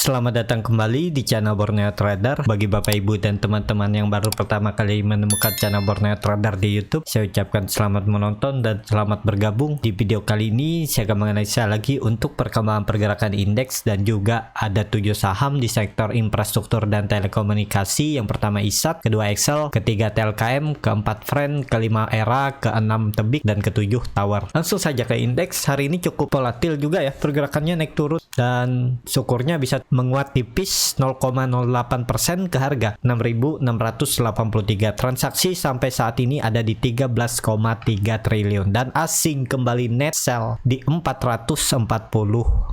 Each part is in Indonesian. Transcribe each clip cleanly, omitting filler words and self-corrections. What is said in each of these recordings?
Selamat datang kembali di channel Borneo Trader. Bagi Bapak Ibu dan teman-teman yang baru pertama kali menemukan channel Borneo Trader di YouTube, saya ucapkan selamat menonton dan selamat bergabung. Di video kali ini saya akan menganalisa lagi untuk perkembangan pergerakan indeks dan juga ada 7 saham di sektor infrastruktur dan telekomunikasi. Yang pertama ISAT, kedua Excel, ketiga TLKM, keempat Friend, kelima Era, keenam Tebik, dan ketujuh Tower. Langsung saja ke indeks. Hari ini cukup volatil juga ya, pergerakannya naik turun dan syukurnya bisa menguat tipis 0,08% ke harga 6.683. Transaksi sampai saat ini ada di 13,3 triliun dan asing kembali net sell di 440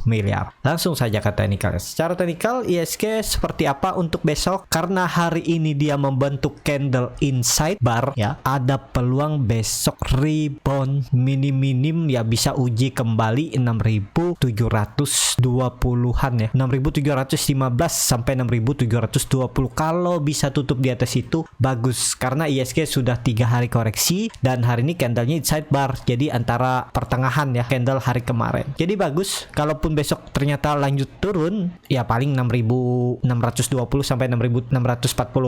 miliar. Langsung saja ke teknikal. Secara teknikal ISG seperti apa untuk besok? Karena hari ini dia membentuk candle inside bar ya, ada peluang besok rebound minim ya, bisa uji kembali 6.720-an ya, 6.715 sampai 6.720. Kalau bisa tutup di atas itu bagus, karena ISG sudah 3 hari koreksi dan hari ini candlenya inside bar, jadi antara pertengahan ya candle hari kemarin, jadi bagus. Kalaupun besok ternyata lanjut turun ya paling 6.620 sampai 6.640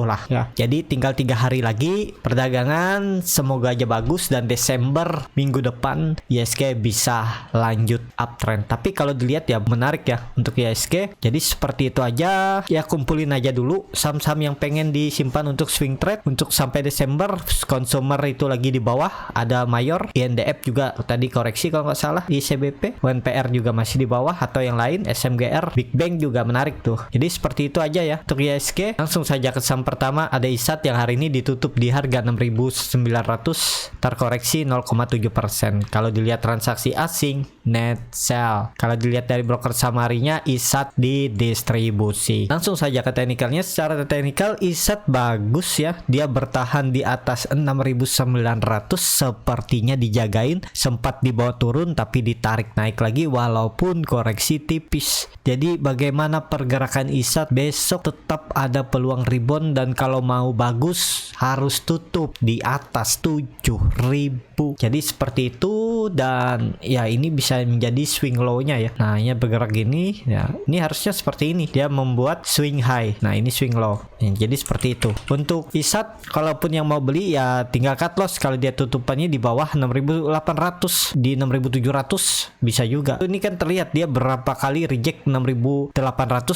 lah ya. Jadi tinggal 3 hari lagi perdagangan, semoga aja bagus dan Desember minggu depan ISG bisa lanjut uptrend. Tapi kalau dilihat ya menarik ya untuk ISG. Jadi seperti itu aja ya, kumpulin aja dulu saham-saham yang pengen disimpan untuk swing trade untuk sampai Desember. Consumer itu lagi di bawah, ada Mayor, INDF juga tadi koreksi kalau nggak salah, di CBP, UNPR juga masih di bawah atau yang lain, SMGR, Big Bang juga menarik tuh. Jadi seperti itu aja ya untuk ISG. Langsung saja ke saham pertama, ada ISAT yang hari ini ditutup di harga 6.900, terkoreksi 0,7%. Kalau dilihat transaksi asing net sell. Kalau dilihat dari broker samarinya, ISAT di distribusi. Langsung saja ke teknikalnya. Secara teknikal ISAT bagus ya, dia bertahan di atas 6.900, sepertinya dijagain, sempat dibawa turun tapi ditarik naik lagi walaupun koreksi tipis. Jadi bagaimana pergerakan ISAT besok? Tetap ada peluang rebound dan kalau mau bagus harus tutup di atas 7.000. Jadi seperti itu, dan ya ini bisa menjadi swing low-nya ya. Nah, ini bergerak gini ya. Ini harusnya seperti ini. Dia membuat swing high. Nah, ini swing low. Jadi seperti itu. Untuk ISAT, kalaupun yang mau beli ya tinggal cut loss kalau dia tutupannya di bawah 6.800, di 6.700 bisa juga. Ini kan terlihat dia berapa kali reject 6.800,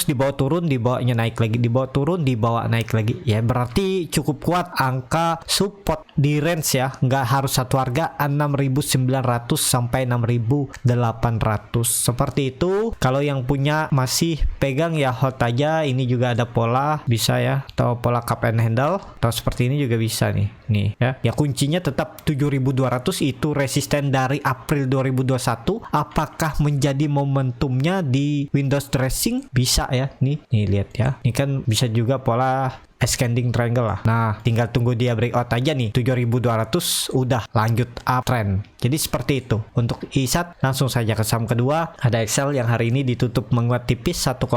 dibawa turun, dibawanya naik lagi, dibawa turun, dibawa naik lagi. Ya berarti cukup kuat angka support di range ya. Nggak harus satu harga, 6.900 sampai 6.800. Seperti itu. Kalau yang punya masih pegang ya hold aja. Ini juga ada pola bisa ya, atau pola cup and handle, atau seperti ini juga bisa nih ya. Ya kuncinya tetap 7.200 itu resisten dari April 2021. Apakah menjadi momentumnya di Windows dressing? Bisa ya, nih lihat ya. Ini kan bisa juga pola ascending triangle lah. Nah, tinggal tunggu dia breakout aja nih. 7.200 udah lanjut uptrend. Jadi seperti itu. Untuk ISAT, langsung saja ke saham kedua. Ada Excel yang hari ini ditutup menguat tipis 1,02%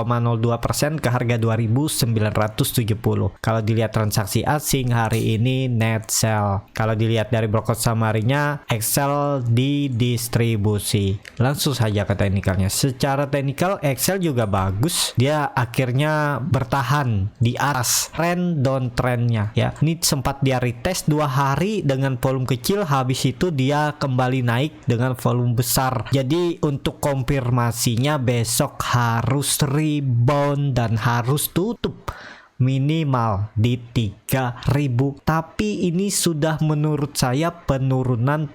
ke harga 2.970. Kalau dilihat transaksi asing hari ini net sell. Kalau dilihat dari broker samarinya, Excel di distribusi. Langsung saja ke teknikalnya. Secara teknikal Excel juga bagus. Dia akhirnya bertahan di atas downtrendnya ya. Ini sempat dia retest 2 hari dengan volume kecil, habis itu dia kembali naik dengan volume besar. Jadi untuk konfirmasinya besok harus rebound dan harus tutup minimal di 3.000. Tapi ini sudah menurut saya penurunan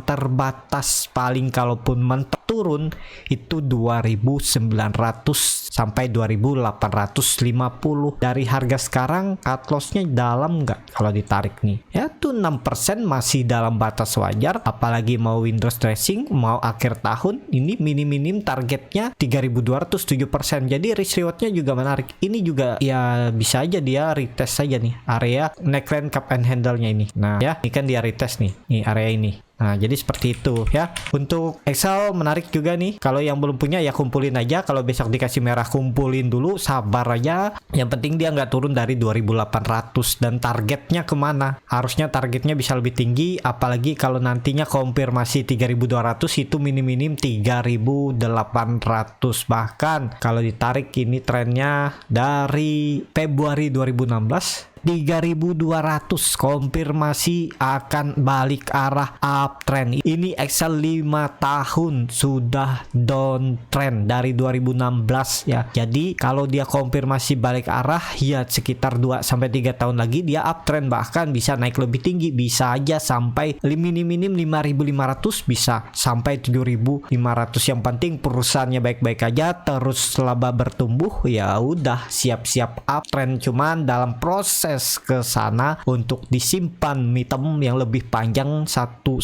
terbatas. Paling kalaupun mentok turun itu 2.900 sampai 2.850. Dari harga sekarang cut loss-nya dalam nggak kalau ditarik nih ya, tuh 6% masih dalam batas wajar. Apalagi mau Windows dressing, mau akhir tahun, ini minim targetnya 3.200, 7%. Jadi risk rewardnya juga menarik. Ini juga ya bisa aja dia retest saja nih area neckline cup and handle-nya ini. Nah ya, ini kan dia retest nih area ini. Nah, jadi seperti itu ya. Untuk Excel menarik juga nih. Kalau yang belum punya ya kumpulin aja. Kalau besok dikasih merah kumpulin dulu, sabar aja. Yang penting dia nggak turun dari 2800. Dan targetnya kemana? Harusnya targetnya bisa lebih tinggi. Apalagi kalau nantinya konfirmasi 3200 itu minim-minim 3800. Bahkan kalau ditarik ini trennya dari Februari 2016 3200 konfirmasi akan balik arah uptrend. Ini Excel 5 tahun sudah downtrend dari 2016 ya. Jadi kalau dia konfirmasi balik arah ya sekitar 2-3 tahun lagi dia uptrend, bahkan bisa naik lebih tinggi, bisa aja sampai minim-minim 5500, bisa sampai 7500. Yang penting perusahaannya baik-baik aja, terus laba bertumbuh, ya udah siap-siap uptrend. Cuman dalam proses ke sana untuk disimpan mitem yang lebih panjang 1-3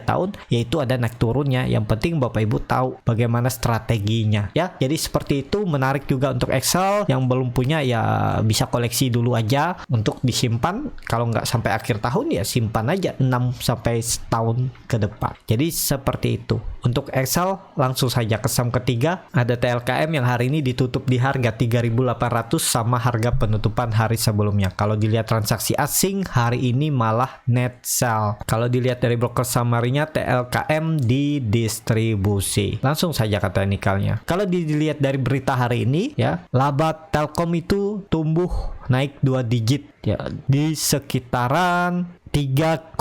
tahun, yaitu ada naik turunnya. Yang penting Bapak Ibu tahu bagaimana strateginya ya. Jadi seperti itu, menarik juga untuk Excel. Yang belum punya ya bisa koleksi dulu aja untuk disimpan. Kalau nggak sampai akhir tahun ya simpan aja 6-sampai setahun ke depan. Jadi seperti itu. Untuk Excel langsung saja ke saham ketiga, ada TLKM yang hari ini ditutup di harga 3.800 sama harga penutupan hari sebelumnya. Kalau dilihat transaksi asing hari ini malah net sell. Kalau dilihat dari broker summary-nya, TLKM didistribusi. Langsung saja ke teknikalnya. Kalau dilihat dari berita hari ini ya, laba Telkom itu tumbuh naik 2 digit ya, di sekitaran 3,6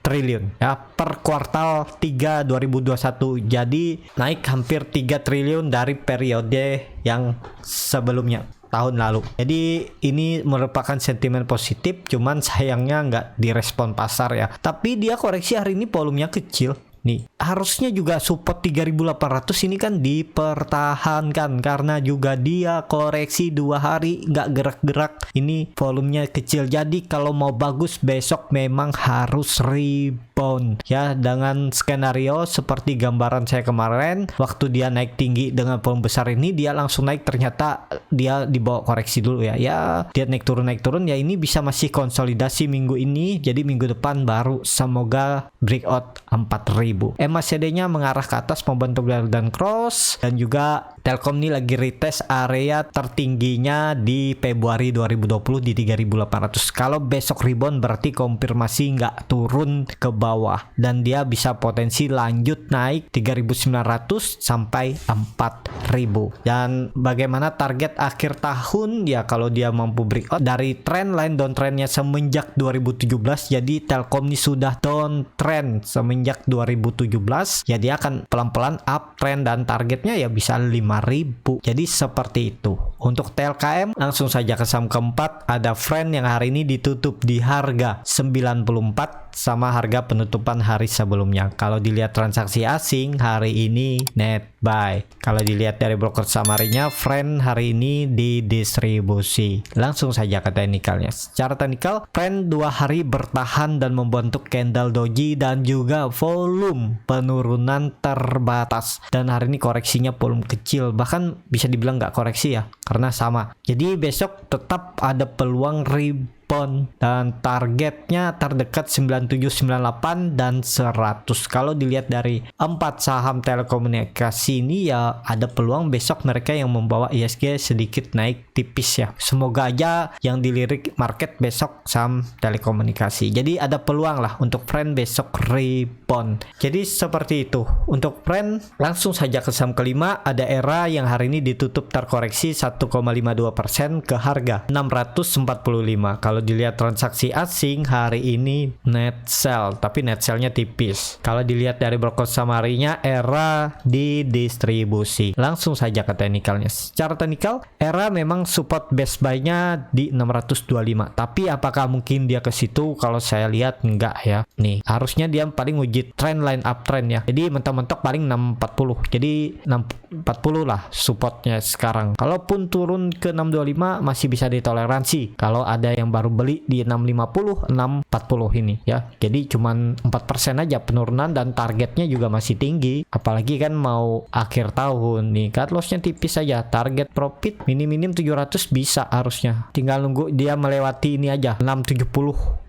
triliun ya per kuartal 3 2021. Jadi naik hampir 3 triliun dari periode yang sebelumnya, tahun lalu. Jadi ini merupakan sentimen positif, cuman sayangnya nggak direspon pasar ya. Tapi dia koreksi hari ini volumenya kecil. Nih, harusnya juga support 3.800 ini kan dipertahankan, karena juga dia koreksi 2 hari nggak gerak-gerak. Ini volumenya kecil. Jadi kalau mau bagus besok memang harus rebound ya, dengan skenario seperti gambaran saya kemarin. Waktu dia naik tinggi dengan volume besar ini, dia langsung naik, ternyata dia dibawa koreksi dulu ya. Ya, dia naik turun ya, ini bisa masih konsolidasi minggu ini. Jadi minggu depan baru semoga breakout 4000. MACD-nya mengarah ke atas membentuk golden cross, dan juga Telkom ini lagi retest area tertingginya di Februari 2020 di 3.800. Kalau besok rebound berarti konfirmasi nggak turun ke bawah, dan dia bisa potensi lanjut naik 3.900 sampai 4.000. Dan bagaimana target akhir tahun ya, kalau dia mampu breakout dari trend line downtrendnya semenjak 2017. Jadi Telkom ini sudah downtrend semenjak 2017 ya, dia akan pelan-pelan uptrend dan targetnya ya bisa 5.000. Jadi seperti itu. Untuk TLKM langsung saja ke saham keempat, ada Friend yang hari ini ditutup di harga 94 sama harga penutupan hari sebelumnya. Kalau dilihat transaksi asing hari ini net buy. Kalau dilihat dari broker summary-nya, Friend hari ini didistribusi. Langsung saja ke teknikalnya. Secara teknikal, Friend 2 hari bertahan dan membentuk candle doji dan juga volume penurunan terbatas. Dan hari ini koreksinya volume kecil, bahkan bisa dibilang nggak koreksi ya, karena sama. Jadi besok tetap ada peluang rebound, dan targetnya terdekat 97, 98 dan 100. Kalau dilihat dari 4 saham telekomunikasi ini ya, ada peluang besok mereka yang membawa ISG sedikit naik tipis ya. Semoga aja yang dilirik market besok saham telekomunikasi. Jadi ada peluang lah untuk Friend besok rebound. Jadi seperti itu. Untuk Friend langsung saja ke saham kelima, ada Era yang hari ini ditutup terkoreksi 1,52% ke harga 645. Kalau dilihat transaksi asing hari ini net sell, tapi net sell-nya tipis. Kalau dilihat dari broker summary-nya, Era didistribusi. Langsung saja ke teknikalnya. Secara teknikal, Era memang support best buy-nya di 625. Tapi apakah mungkin dia ke situ? Kalau saya lihat enggak ya. Nih, harusnya dia paling uji trend line uptrend ya. Jadi mentok-mentok paling 640. Jadi 640 lah supportnya sekarang. Kalaupun turun ke 625 masih bisa ditoleransi. Kalau ada yang baru beli di 650, 640 ini ya. Jadi cuman 4% aja penurunan, dan targetnya juga masih tinggi. Apalagi kan mau akhir tahun nih, cut loss-nya tipis aja. Target profit minim-minim 700 bisa harusnya. Tinggal nunggu dia melewati ini aja, 670,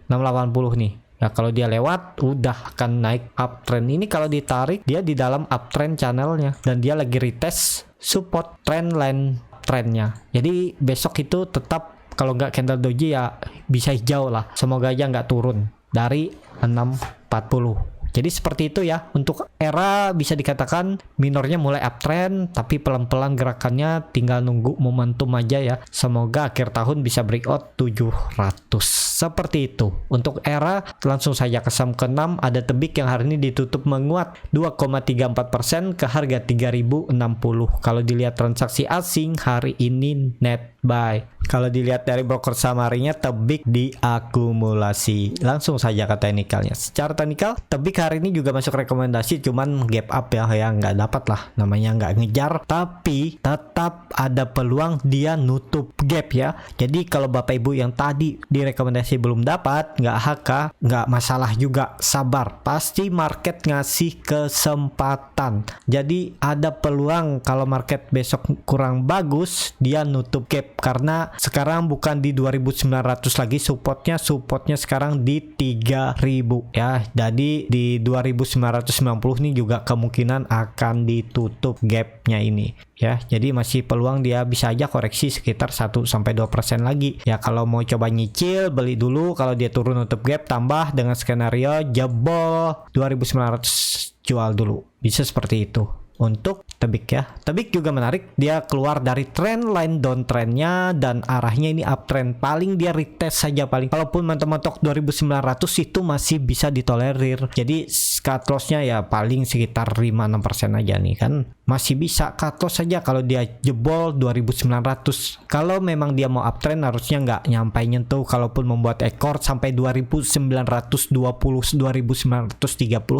680 nih. Ya kalau dia lewat udah akan naik uptrend. Ini kalau ditarik dia di dalam uptrend channelnya dan dia lagi retest support trendline trennya. Jadi besok itu tetap kalau nggak candle doji ya bisa hijau lah. Semoga aja nggak turun dari 640. Jadi seperti itu ya. Untuk era bisa dikatakan minornya mulai uptrend, tapi pelan-pelan gerakannya tinggal nunggu momentum aja ya. Semoga akhir tahun bisa breakout 700. Seperti itu. Untuk era langsung saja ke saham ke-6 ada Tebik yang hari ini ditutup menguat 2,34% ke harga 3060. Kalau dilihat transaksi asing hari ini net buy. Kalau dilihat dari broker saham harinya Tebik diakumulasi. Langsung saja ke teknikalnya. Secara teknikal Tebik hari ini juga masuk rekomendasi, cuman gap up ya nggak dapat lah, namanya nggak ngejar, tapi tetap ada peluang dia nutup gap ya. Jadi kalau bapak ibu yang tadi direkomendasi belum dapat, nggak HK, nggak masalah juga, sabar, pasti market ngasih kesempatan. Jadi ada peluang kalau market besok kurang bagus dia nutup gap, karena sekarang bukan di 2900 lagi supportnya sekarang di 3000 ya. Jadi di 2990 nih juga kemungkinan akan ditutup gapnya ini ya. Jadi masih peluang dia bisa aja koreksi sekitar 1-2% lagi ya. Kalau mau coba nyicil beli dulu, kalau dia turun nutup gap tambah dengan skenario jebol 2900 jual dulu, bisa seperti itu. Untuk Tebik ya, Tebik juga menarik, dia keluar dari trend line downtrendnya dan arahnya ini uptrend. Paling dia retest saja, paling kalaupun mentok-mentok 2900 itu masih bisa ditolerir. Jadi cut lossnya ya paling sekitar 5-6% aja nih kan, masih bisa cut loss saja kalau dia jebol 2900. Kalau memang dia mau uptrend harusnya nggak nyampe nyentuh, kalaupun membuat ekor sampai 2920 2930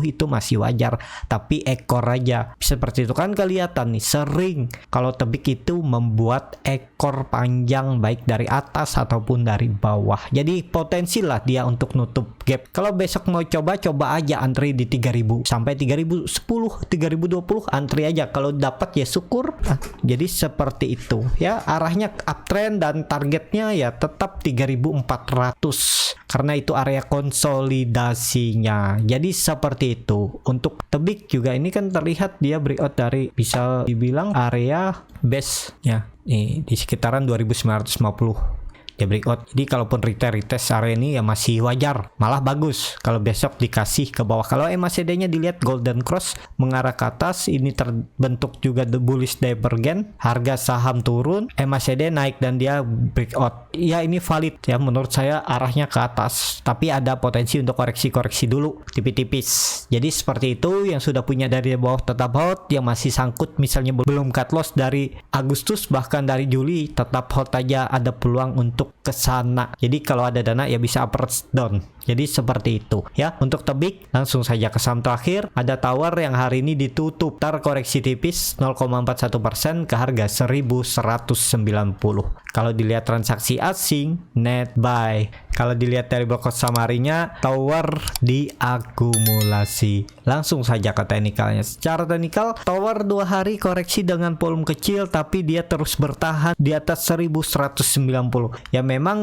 itu masih wajar, tapi ekor aja seperti itu kan. Kelihatan nih sering kalau Tebik itu membuat ekor panjang baik dari atas ataupun dari bawah. Jadi potensi lah dia untuk nutup gap. Kalau besok mau coba aja antri di 3000 sampai 3010 3020 antri aja, kalau dapat ya syukur. Jadi seperti itu ya, arahnya uptrend dan targetnya ya tetap 3400 karena itu area konsolidasinya. Jadi seperti itu. Untuk Tebik juga ini kan terlihat dia breakout dari bisa dibilang area base ya, nih di sekitaran 2950 dia breakout. Jadi kalaupun retest area ini ya masih wajar, malah bagus kalau besok dikasih ke bawah. Kalau MACD-nya dilihat golden cross mengarah ke atas, ini terbentuk juga the bullish divergence, harga saham turun, MACD naik dan dia breakout. Ya ini valid ya menurut saya, arahnya ke atas, tapi ada potensi untuk koreksi dulu tipis-tipis. Jadi seperti itu. Yang sudah punya dari bawah tetap hold, yang masih sangkut misalnya belum cut loss dari Agustus bahkan dari Juli, tetap hold aja, ada peluang untuk ke sana. Jadi kalau ada dana ya bisa up down. Jadi seperti itu ya. Untuk Tebik langsung saja ke saham terakhir, ada Tower yang hari ini ditutup koreksi tipis 0,41% ke harga 1190. Kalau dilihat transaksi asing net buy. Kalau dilihat dari blok samarinya Tower diakumulasi. Langsung saja ke teknikalnya. Secara teknikal Tower 2 hari koreksi dengan volume kecil, tapi dia terus bertahan di atas 1190. Ya memang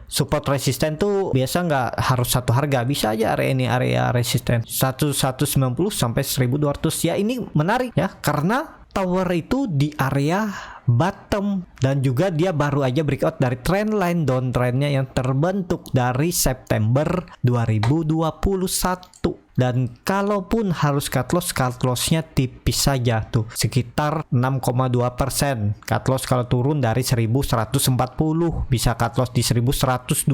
support resisten tuh biasa nggak harus satu harga, bisa aja area ini area resisten 1190 sampai 1200. Ya ini menarik ya, karena Tower itu di area bottom dan juga dia baru aja breakout dari trendline downtrendnya yang terbentuk dari September 2021. Dan kalaupun harus cut lossnya tipis saja tuh, sekitar 6,2%. Cut loss kalau turun dari 1140 bisa cut loss di 1120.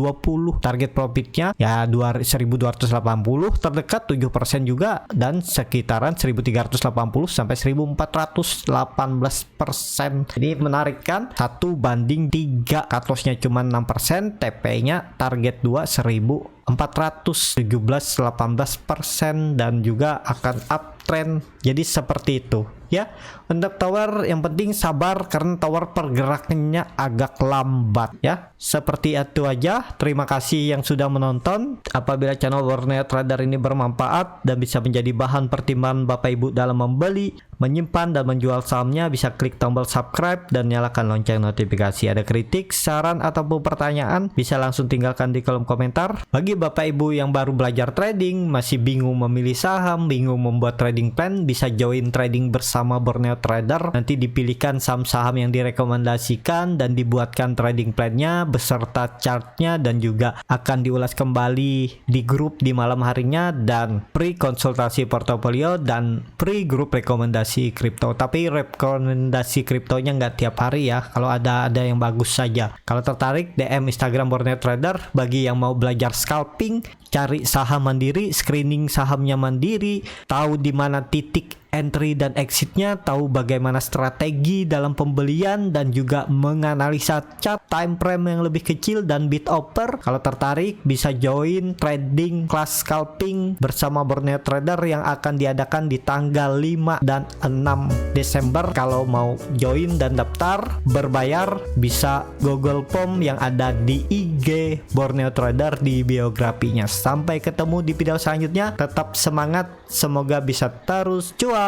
Target profitnya ya 1280, terdekat 7% juga, dan sekitaran 1380 sampai 1418%. Jadi menarik kan, 1/3. Cut lossnya cuma 6%, TP-nya target 2 1417 18%, dan juga akan uptrend. Jadi seperti itu ya. Untuk tower yang penting sabar karena tower pergerakannya agak lambat ya. Seperti itu aja. Terima kasih yang sudah menonton. Apabila channel Borneo Trader ini bermanfaat dan bisa menjadi bahan pertimbangan Bapak Ibu dalam membeli, menyimpan dan menjual sahamnya, bisa klik tombol subscribe dan nyalakan lonceng notifikasi. Ada kritik, saran ataupun pertanyaan, bisa langsung tinggalkan di kolom komentar. Bagi Bapak Ibu yang baru belajar trading, masih bingung memilih saham, bingung membuat trading plan, bisa join trading bersama Borneo Trader. Nanti dipilihkan saham-saham yang direkomendasikan dan dibuatkan trading plan-nya beserta chartnya, dan juga akan diulas kembali di grup di malam harinya, dan free konsultasi portofolio dan free grup rekomendasi kripto. Tapi rekomendasi kriptonya nggak tiap hari ya, kalau ada yang bagus saja. Kalau tertarik, DM Instagram Borneo Trader. Bagi yang mau belajar scalping, cari saham mandiri, screening sahamnya mandiri, tahu di mana titik entry dan exitnya, tahu bagaimana strategi dalam pembelian, dan juga menganalisa chart time frame yang lebih kecil dan bid offer. Kalau tertarik, bisa join trading kelas scalping bersama Borneo Trader yang akan diadakan di tanggal 5 dan 6 Desember. Kalau mau join dan daftar berbayar, bisa Google Form yang ada di IG Borneo Trader di biografinya. Sampai ketemu di video selanjutnya. Tetap semangat, semoga bisa terus cuan.